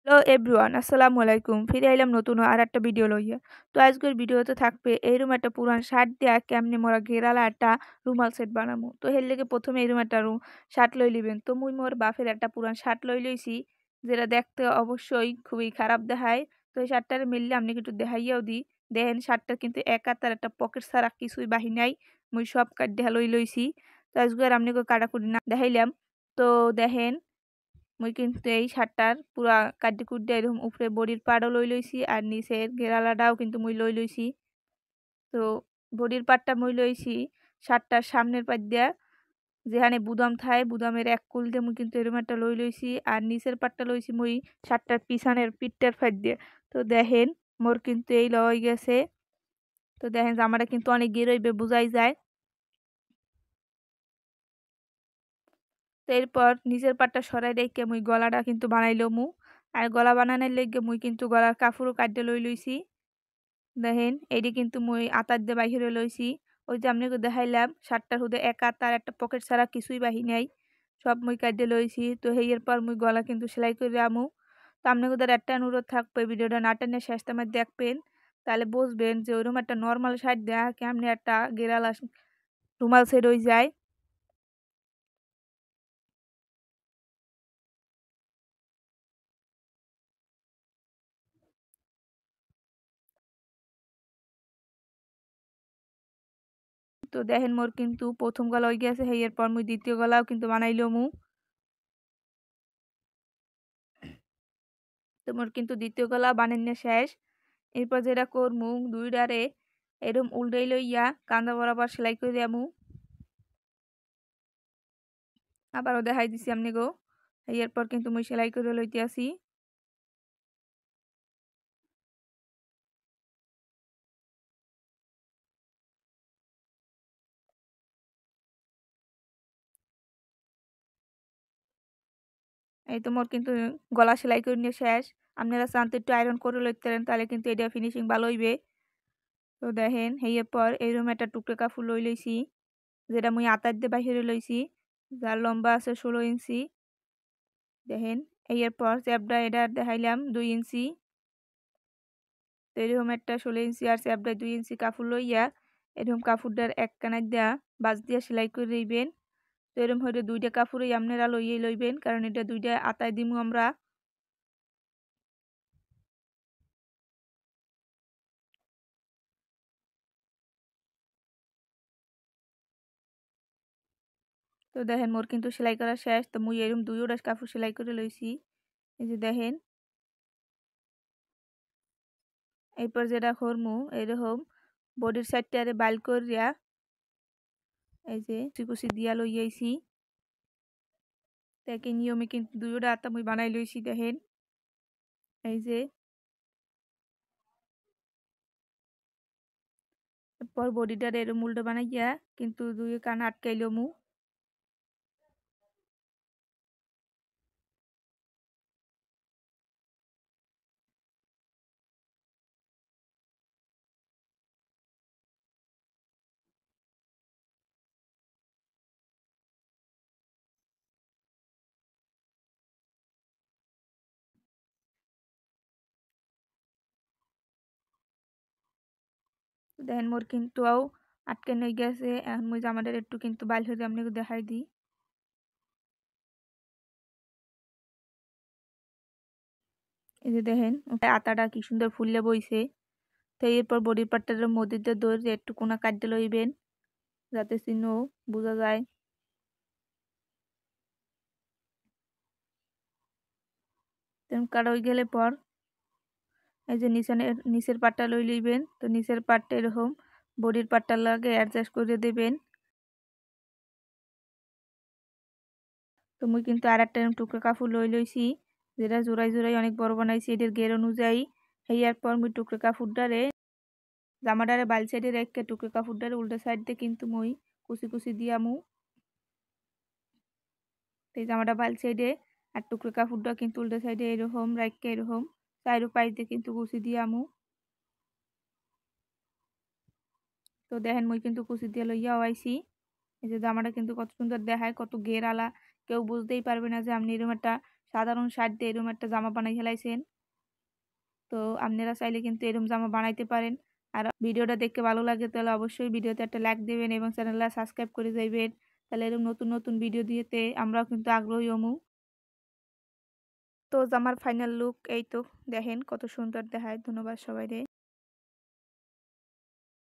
Hello everyone, আসসালামু আলাইকুম। ফিরে আইলাম নতুন আর একটা ভিডিও লইয়া। তো আজকের ভিডিওতে থাকবে এইরকম একটা পুরান শার্ট দিয়া কেমনে মোরা ঘেরালা একটা রুমাল সেট বানামু। তো এর লেগে প্রথমে এরকম একটা শার্ট লই লিবেন। তো মুই মোর বাপের একটা পুরান শার্ট লইছি, যেটা দেখতে অবশ্যই খুবই খারাপ দেখায়। তো এই শার্টটার মিললে আপনি একটু দেখাইয়াও দিই। দেখেন শার্টটার কিন্তু এক হাতার একটা পকেট ছাড়া কিছুই বাহি নাই। মুই সব কাট লইছি। তো আজকে আর আপনি কাটাকুটি না দেখাইলাম। তো দেখেন মুই কিন্তু এই শার্টটার পুরা কাটি কুটি এরকম উপরে বডির পাড়ও লইছি আর নিচের ঘেরালাটাও কিন্তু মুই লইছি। তো বডির পাটটা মুই লইছি শার্টটার সামনের পাট দিয়া, যেখানে বুদাম থায় বুদামের এক কুল দিয়ে মুই কিন্তু এরকম একটা লইছি আর নিচের পাটটা লইছি মুই শার্টটার পিছনের পিঠটার ফাট দিয়ে। তো দেখেন মোর কিন্তু এই লই গেছে। তো দেখেন জামাটা কিন্তু অনেক গেরইবে বুঝাই যায়। তো এরপর নিচের পাটটা সরাই রেখে মুই গলাটা কিন্তু বানাইলমু। আর গলা বানানোর লেগে মুই কিন্তু গলার কাপড়ও কাটতে লইছি। দেখেন এইটি কিন্তু মুই আতার দিয়ে বাহিরে লইছি। ওই যে আপনাকে দেখাইলাম শার্টটার হুদে এক আতার একটা পকেট ছাড়া কিছুই বাহি নাই, সব মুই কাটতে লইছি। তো হেয়ের পর মুই গলা কিন্তু সেলাই করে আমু। তো আপনাকে একটা অনুরোধ থাকবে, ভিডিওটা না টেনে শেষ টাইমে দেখবেন, তাহলে বুঝবেন যে ওইরকম একটা নর্মাল শার্ট দেয়া কেমনি একটা গেরালা রুমাল সেট হয়ে যায়। তো দেখেন মোর কিন্তু প্রথম গলা হয়ে গেছে, হেয়ের পর মুই দ্বিতীয় গলাও কিন্তু বানাইলমু। তো মোর কিন্তু দ্বিতীয় গলা বানানো শেষ। এরপর যেটা করমু দুইডারে এরম উল্টাই লইয়া কান্দা বরাবর সেলাই করে দিয়ামু। আবারও দেখাই দিছি আপনি গো। এরপর কিন্তু মুই সেলাই করে লইতে আসি। এই তো মোর কিন্তু গলা সেলাই করে নিয়ে শেষ। আপনারা চান তো একটু আয়রন করে লইতে পারেন, তাহলে কিন্তু এটা ফিনিশিং ভালো হইবে। তো দেখেন এরপর এইরকম একটা টুকরো কাপড় লইছি, যেটা মুই আতার দিয়ে বাহিরে লইছি, যার লম্বা আছে 16 ইঞ্চি। দেখেন এরপর চ্যাপটা এটা দেখাইলাম 2 ইঞ্চি। তো এরকম একটা 16 ইঞ্চি আর চ্যাপটায় 2 ইঞ্চি কাপড় লইয়া এরকম কাপড়টার এক কানার দিয়া বাজ দিয়া সেলাই করে দিবেন। তো এরকম হইলে দুইটা কাপড়ই আপনারা লইয়ে লইবেন, কারণ এটা দুইটা আতায় দিমু আমরা। তো দেখেন মোর কিন্তু সেলাই করা শেষ। তো মুই এরকম দুইটা কাপড় সেলাই করে লইছি। এই যে দেখেন এরপর যেটা করমু এরকম বডির সাইডটারে বাইল করিয়া এই যে কুচি কুচি দিয়া লইয়াইছি। একই নিয়মে কিন্তু দুইটা আতা মুই বানাই লইছি। দেখেন এই যে এরপর বডিটারে এরকম উল্টো বানাইয়া কিন্তু দুই কান আটকাইলমু। দেখেন মোর কিন্তু আটকানো হয়ে গেছে। এখন মুই জামাটার একটু কিন্তু বাইল হয়ে আপনাকে দেখাই দিই। এই যে দেখেন আতাটা কি সুন্দর ফুললে বইছে। তো এরপর বডির পার্টটার মধ্যে দিয়ে ধরে একটু কোনা কাটতে লইবেন, যাতে চিহ্ন বোঝা যায়। তেমন কাটা হয়ে গেলে পর এই যে নিচের পাটটা লই লইবেন। তো নিচের পাটটা এরকম বডির পাটটার লাগে অ্যাডজাস্ট করে দেবেন। তো মুই কিন্তু আর একটা টুকরো কাপড় লইছি, যেটা জোড়াই জোড়াই অনেক বড় বানাইছি এদের গের অনুযায়ী। হেয়ার পর মুই টুকরো কাপড়টারে জামাটারে বাল সাইডে রেখে টুকরো কাপড়টারে উল্টো সাইড দিয়ে কিন্তু মুই কুচি কুচি দিয়ামু। এই জামাটা বাল সাইডে আর টুকরো কাপড়টা কিন্তু উল্টো সাইডে এরকম রাখকে এরকম চাইরো পাশ দিয়ে কিন্তু কুচি দিয়ামু। তো দেখেন মুই কিন্তু কুচি দিয়ে লইয়াও আইছি। এই যে জামাটা কিন্তু কত সুন্দর দেখায়, কত ঘের আলা, কেউ বুঝতেই পারবে না যে আপনি এরকম একটা সাধারণ শার্ট দিয়ে এরকম একটা জামা বানাই ফেলাইছেন। তো আপনারা চাইলে কিন্তু এরকম জামা বানাইতে পারেন। আর ভিডিওটা দেখতে ভালো লাগে তাহলে অবশ্যই ভিডিওতে একটা লাইক দেবেন এবং চ্যানেলটা সাবস্ক্রাইব করে যাইবেন। তাহলে এরকম নতুন নতুন ভিডিও দিতে আমরাও কিন্তু আগ্রহী হমু। তো জামার ফাইনাল লুক এই তো দেখেন কত সুন্দর দেখায়। ধন্যবাদ সবাইরে।